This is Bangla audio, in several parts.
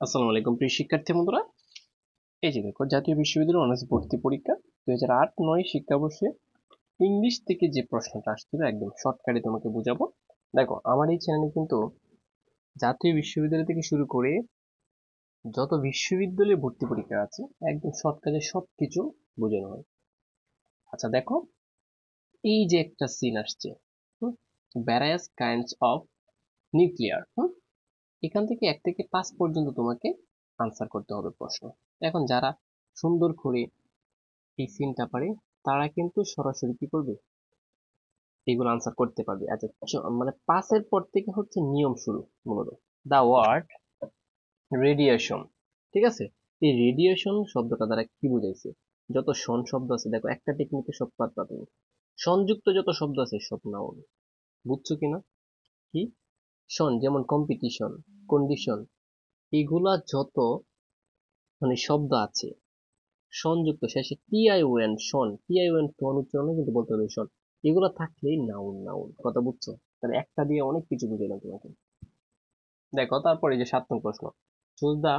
আসসালামু আলাইকুম প্রিয় শিক্ষার্থী বন্ধুরা। এই যে দেখো, জাতীয় বিশ্ববিদ্যালয় অনার্স ভর্তি পরীক্ষা 2008-9 শিক্ষাবর্ষে ইংলিশ থেকে যে প্রশ্নটা আসছিল একদম শর্টকাটে তোমাকে বুঝাবো। দেখো, আমার এই চ্যানেলে কিন্তু জাতীয় বিশ্ববিদ্যালয় থেকে শুরু করে যত বিশ্ববিদ্যালয়ে ভর্তি পরীক্ষা আছে একদম শর্টকাটে সবকিছু বোঝানো হয়। আচ্ছা দেখো, এই যে একটা সিন আসছে, ভ্যারাইয়াস কাইন্ডস অফ নিউক্লিয়ার, এখান থেকে 1 থেকে 5 পর্যন্ত তোমাকে আনসার করতে হবে প্রশ্ন। এখন যারা সুন্দর করে এই সিনটা পারে তারা কিন্তু সরাসরি কি করবে, এগুলো আনসার করতে পারবে। আচ্ছা, মানে পাসের পর থেকে হচ্ছে নিয়ম শুরু মূলত। দা ওয়ার্ড রেডিয়েশন, ঠিক আছে? এই রেডিয়েশন শব্দটা দ্বারা কি বুঝাইছে? যত শন শব্দ আছে দেখো, একটা টেকনিকে সব পাতবা তুমি, সংযুক্ত যত শব্দ আছে সব নাউন। বুঝছো কিনা? কি শন, যেমন কম্পিটিশন, কন্ডিশন, এগুলা যত মানে শব্দ আছে সংযুক্ত শেষে টিআইওএন শন, টিআইওএন টন উচ্চারণে কিন্তু বলতে হবে শন, এগুলো থাকলেই নাউন। নাউন কথা বুঝছো? তাহলে একটা দিয়ে অনেক কিছু বুঝালাম তোমাকে। দেখো তারপরে যে 7 নং প্রশ্ন, চুজ দা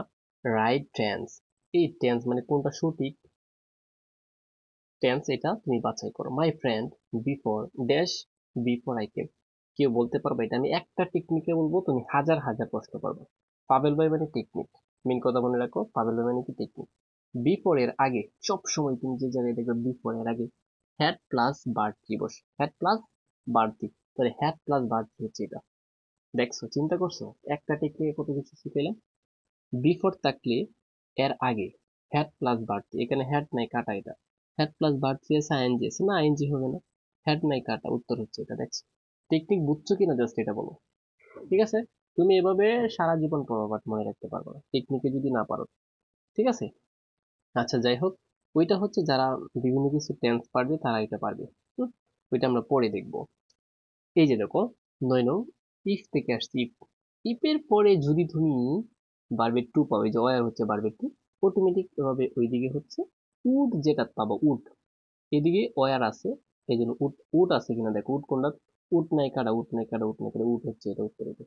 রাইট টেন্স। এই টেন্স মানে কোনটা সঠিক টেন্স এটা তুমি বাছাই করো। My friend before dash before I came, কেউ বলতে পারবে এটা? আমি একটা টেকনিকে বলবো, তুমি হাজার হাজার প্রশ্ন পারবে। পাবেল ভাই মানে টেকনিক, মেন কথা মনে রাখো, পাবেল ভাই মানে কি টেকনিক। বিফোর এর আগে সব সময় তুমি যে জায়গায় দেখবে বিফোর এর আগে হ্যাড প্লাস বাড়তি বসে, হ্যাড প্লাস বাড়তি, তাহলে হ্যাড প্লাস বাড়তি হচ্ছে এটা। দেখছো, চিন্তা করছো, একটা টেকনিকে কত কিছু শিখাইলাম। বিফোর থাকলে এর আগে হ্যাড প্লাস বাড়তি, এখানে হ্যাড নাই কাটা, এটা হ্যাড প্লাস বাড়তি আছে, আইএনজি আছে না, আইএনজি হবে না, হ্যাড নাই কাটা, উত্তর হচ্ছে এটা। দেখছো টেকনিক বুঝছো কিনা, জাস্ট এটা বলো। ঠিক আছে, তুমি এভাবে সারা জীবন পড়ো, বাট মনে রাখতে পারবো না টেকনিকে যদি না পারো। ঠিক আছে, আচ্ছা যাই হোক, ওইটা হচ্ছে যারা বিভিন্ন কিছু টেন্স পারবে তারা এটা পারবে। হুম, ওইটা আমরা পরে দেখবো। এই যে দেখো, 9 নং, ইফ থেকে আসছে ইফ। ইফের পরে যদি তুমি ভার্বের টু পাও, এই যে ওয়ার হচ্ছে ভার্বের টু, অটোমেটিক ভাবে ওইদিকে হচ্ছে উড, যেটা পাবো উড, এদিকে ওয়ার আছে, এই জন্য উড, উড আছে কিনা দেখো, উড কোনটা, উড নাই কাটা, উড নাই কাটা, উড নাই কাটা, উড হচ্ছে এটা, উত্তর এটা।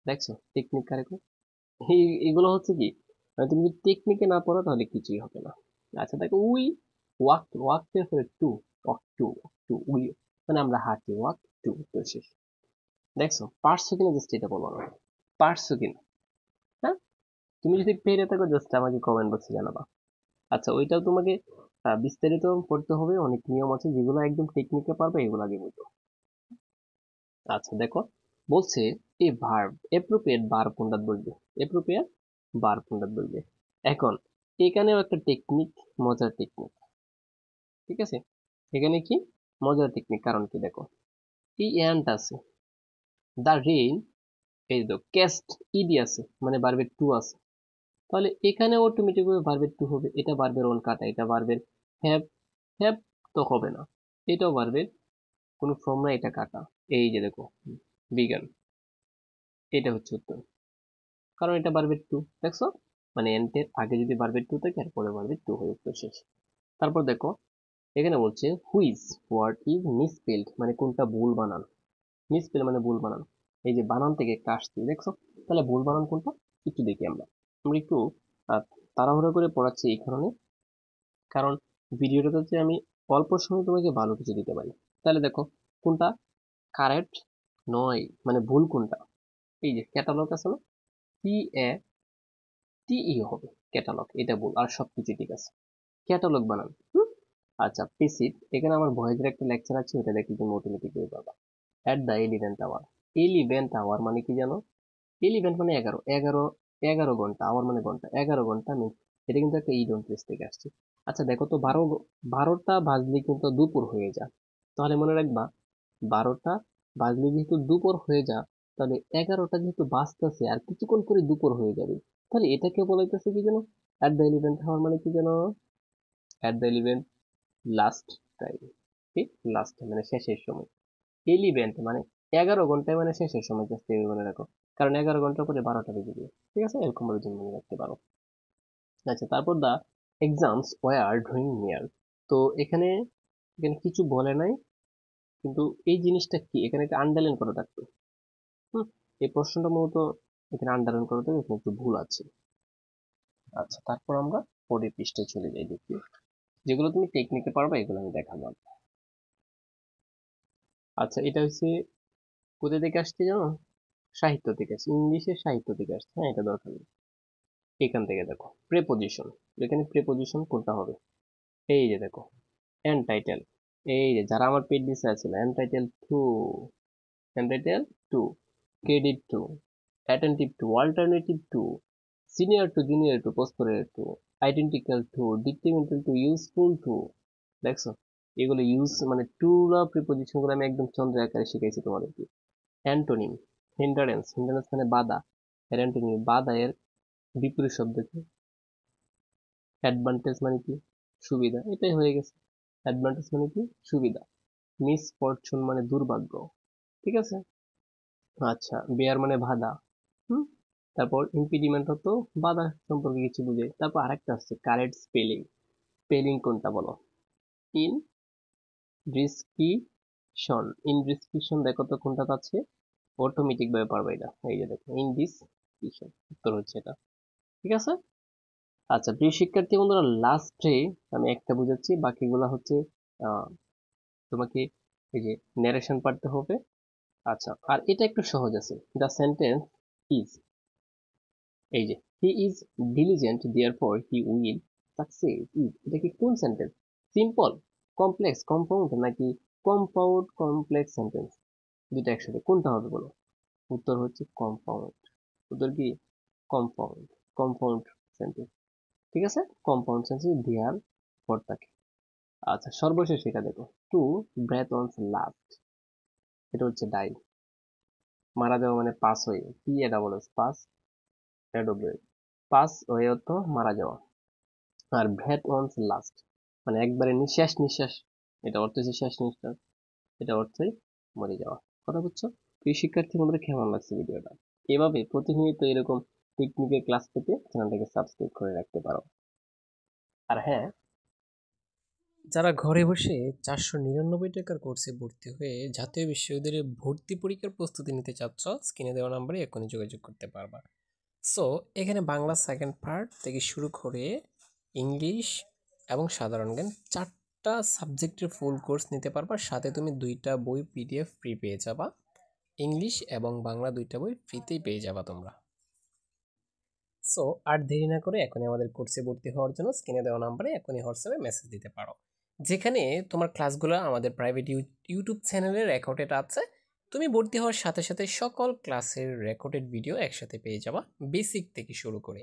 দেখছো টেকনিক কারেক্ট? এগুলো হচ্ছে কি, মানে তুমি যদি টেকনিকে না পড়ো তাহলে কিছুই হবে না। আচ্ছা দেখো, উই ওয়াক, ওয়াক এর পরে to, walk to, to we, মানে আমরা হাঁটি, ওয়াক টু, তো শেষ। দেখছো পারছো কিনা, জাস্ট এটা বলো না, পারছো কিনা। হ্যাঁ, তুমি যদি পেরে থাকো জাস্ট আমাকে কমেন্ট বক্সে জানাবা। আচ্ছা, ওইটাও তোমাকে বিস্তারিত পড়তে হবে, অনেক নিয়ম আছে, যেগুলো একদম টেকনিকে পারবে এগুলো আগে বুঝো। আচ্ছা দেখো, বলছে এই ভার্ব এপ্রোপ্রিয়েট ভার্ব কোনটা বলবে, এপ্রোপ্রিয়েট ভার্ব কোনটা বলবে। এখন এখানেও একটা টেকনিক, মজার টেকনিক। ঠিক আছে, এখানে কি মজার টেকনিক, কারণ কি দেখো, এই অ্যান্ট আছে, দা রেইন, এই তো ক্যাস্ট ইডি আছে, মানে ভার্বের টু আছে, তাহলে এখানে অটোমেটিক ভার্বের টু হবে। এটা ভার্বের ওয়ান কাটা, এটা ভার্বের হ্যাভ, হ্যাভ তো হবে না, এটাও ভার্বের কোনো ফর্ম না, এটা কাটা। এই যে দেখো, বিজ্ঞান, এটা হচ্ছে উত্তর, কারণ এটা ভার্বের টু। দেখছো, মানে এন্টের আগে যদি ভার্বের টু থাকে আর পরে ভার্বের টু হয়ে উত্তর শেষ। তারপর দেখো, এখানে বলছে হুইচ ওয়ার্ড ইজ মিসস্পেলড, মানে কোনটা ভুল বানান। মিসস্পেল মানে ভুল বানান, এই যে বানান থেকে একটা আসছে, দেখছো? তাহলে ভুল বানান কোনটা একটু দেখি আমরা। আমরা একটু আহ, তাড়াহুড়ো করে পড়াচ্ছি এই কারণে, কারণ ভিডিওটাতে হচ্ছে আমি অল্প সময় তোমাকে ভালো কিছু দিতে পারি। তাহলে দেখো কোনটা কারেক্ট নয়, মানে ভুল কোনটা। এই যে ক্যাটালগ আছে না, টি এ টি ই হবে ক্যাটালগ, এটা ভুল, আর সবকিছু ঠিক আছে, ক্যাটালগ বানান। আচ্ছা পেসিভ, এখানে আমার ভয়েসের একটা লেকচার আছে, ওটা দেখলে তুমি অটোমেটিক হয়ে পাবা। অ্যাট দ্য এলিভেন্ট আওয়ার, এলিভেন্ট আওয়ার মানে কি জানো? এলিভেন্ট মানে 11, 11, 11 ঘন্টা, আওয়ার মানে ঘন্টা, 11 ঘন্টা মিনিট, এটা কিন্তু একটা ইডন প্লেস থেকে আসছে। আচ্ছা দেখো তো, 12টা বাজলে কিন্তু দুপুর হয়ে যায়, তাহলে মনে রাখবা 12টা বাজলে যেহেতু দুপুর হয়ে যায়, তাহলে 11টা যেহেতু বাজতেছে আর কিছুক্ষণ করে দুপুর হয়ে যাবে, তাহলে এটাকে বলাইতেছে কি জানো, অ্যাট দ্য ইলেভেন্ট আওয়ার মানে কি জানো, at the eleventh last time, ঠিক, লাস্ট মানে শেষের সময়। এলিভেন্ট মানে 11 ঘন্টায়, মানে শেষের সময়, জাস্ট মনে রাখো, কারণ 11 ঘন্টা পরে 12টা বেজে যাবে। ঠিক আছে, এরকম ভাবে তুমি মনে রাখতে পারো। আচ্ছা তারপর দা এক্সামস ওয়ার ড্রয়িং নিয়ার, তো এখানে এখানে কিছু বলে নাই, কিন্তু এই জিনিসটা কি, এখানে একটা আন্ডারলাইন করা থাকতো। হুম, এই প্রশ্নটা মূলত এখানে আন্ডারলাইন করা থাকবে, এখানে একটু ভুল আছে। আচ্ছা, তারপর আমরা পরের পৃষ্ঠায় চলে যাই, দেখি যেগুলো তুমি টেকনিকে পারবে এগুলো আমি দেখাবো। আচ্ছা, এটা হচ্ছে কোথা থেকে আসছে জানো? সাহিত্য থেকে আসছে, ইংলিশের সাহিত্য থেকে আসছে। হ্যাঁ, এটা দরকার নেই। এখান থেকে দেখো প্রেপোজিশন, এখানে প্রেপোজিশন কোনটা হবে? এই যে দেখো, এনটাইটেল। এই যে যারা আমার পেড দিছে আছে, entitle to, entitle to, credit to, attentive to, alternative to, senior to, junior to, posterior to, identical to, decremental to, useful to. দেখছো, এগুলো ইউজ মানে টু লা প্রিপোজিশন গুলো আমি একদম চন্দ্র আকারে শিখাইছি তোমাদেরকে। অ্যান্টোনিম, হিন্ডারেন্স, হিন্ডারেন্স মানে বাধা, এর অ্যান্টোনিম বাধা, এর বিপরীত শব্দ কি? অ্যাডভান্টেজ মানে কি? সুবিধা, এটাই হয়ে গেছে। অ্যাডভান্টেজ মানে কি? সুবিধা। মিস ফরচুন মানে দুর্ভাগ্য। ঠিক আছে। আচ্ছা, বেয়ার মানে বাধা। হুম। তারপর ইম্পিডিমেন্ট হতো বাধা সম্পর্কে কিছু বুঝায়। তারপর আরেকটা আছে কারেক্ট স্পেলিং। স্পেলিং কোনটা বলো? ইন ডিসক্রিপশন, ইন ডিসক্রিপশন দেখো তো কোনটা আছে? অটোমেটিক ভাবে পারবে এটা। এই যে দেখো ইন ডিসক্রিপশন, উত্তর হচ্ছে এটা। ঠিক আছে। আচ্ছা, প্রিয় শিক্ষার্থী বন্ধুরা, লাস্টে আমি একটা বুঝাচ্ছি, বাকিগুলা হচ্ছে আহ, তোমাকে এই যে ন্যারেশন পড়তে হবে। আচ্ছা, আর এটা একটু সহজ আছে। দ্য সেন্টেন্স ইজ, এই যে he is diligent therefore he will succeed, is এটা কি কোন সেন্টেন্স? সিম্পল, কমপ্লেক্স, কম্পাউন্ড নাকি কম্পাউন্ড কমপ্লেক্স সেন্টেন্স? দুইটা একসাথে কোনটা হবে বলো? উত্তর হচ্ছে কম্পাউন্ড। উত্তর কি? Compound, compound sentence. ঠিক আছে, কম্পাউন্ড সেন্টেন্স দেয়ার পর থাকে। আচ্ছা, সর্বশেষ এটা দেখো, টু ব্রেথ অন লাস্ট, এটা হচ্ছে ডাই। মারা যাওয়া মানে পাস হয়ে, P A double S, pass, AW, pass হয়ে অর্থ মারা যাওয়া। আর ব্রেথ অন লাস্ট মানে একবারে শেষ নিঃশ্বাস, এটা অর্থ হচ্ছে শেষ নিঃশ্বাস, এটা অর্থই মরে যাওয়া। কথা বুঝছো? প্রিয় শিক্ষার্থী বন্ধুরা, কেমন লাগছে ভিডিওটা? এভাবে প্রতিনিয়ত এরকম টেকনিকের ক্লাস পেতে চ্যানেলটাকে সাবস্ক্রাইব করে রাখতে পারো। আর হ্যাঁ, যারা ঘরে বসে 499 টাকার কোর্সে ভর্তি হয়ে জাতীয় বিশ্ববিদ্যালয়ে ভর্তি পরীক্ষার প্রস্তুতি নিতে চাচ্ছ, স্ক্রিনে দেওয়া নাম্বারে এখনই যোগাযোগ করতে পারবা। সো এখানে বাংলা সেকেন্ড পার্ট থেকে শুরু করে ইংলিশ এবং সাধারণ জ্ঞান 4টা সাবজেক্টের ফুল কোর্স নিতে পারবা। সাথে তুমি 2টা বই পিডিএফ ফ্রি পেয়ে যাবা। ইংলিশ এবং বাংলা 2টা বই ফ্রিতেই পেয়ে যাবা তোমরা। সো আর দেরি না করে এখনই আমাদের কোর্সে ভর্তি হওয়ার জন্য স্ক্রিনে দেওয়া নাম্বারে এখনই হোয়াটসঅ্যাপে মেসেজ দিতে পারো, যেখানে তোমার ক্লাসগুলো আমাদের প্রাইভেট ইউটিউব চ্যানেলে রেকর্ডেড আছে। তুমি ভর্তি হওয়ার সাথে সাথে সকল ক্লাসের রেকর্ডেড ভিডিও একসাথে পেয়ে যাবা, বেসিক থেকে শুরু করে।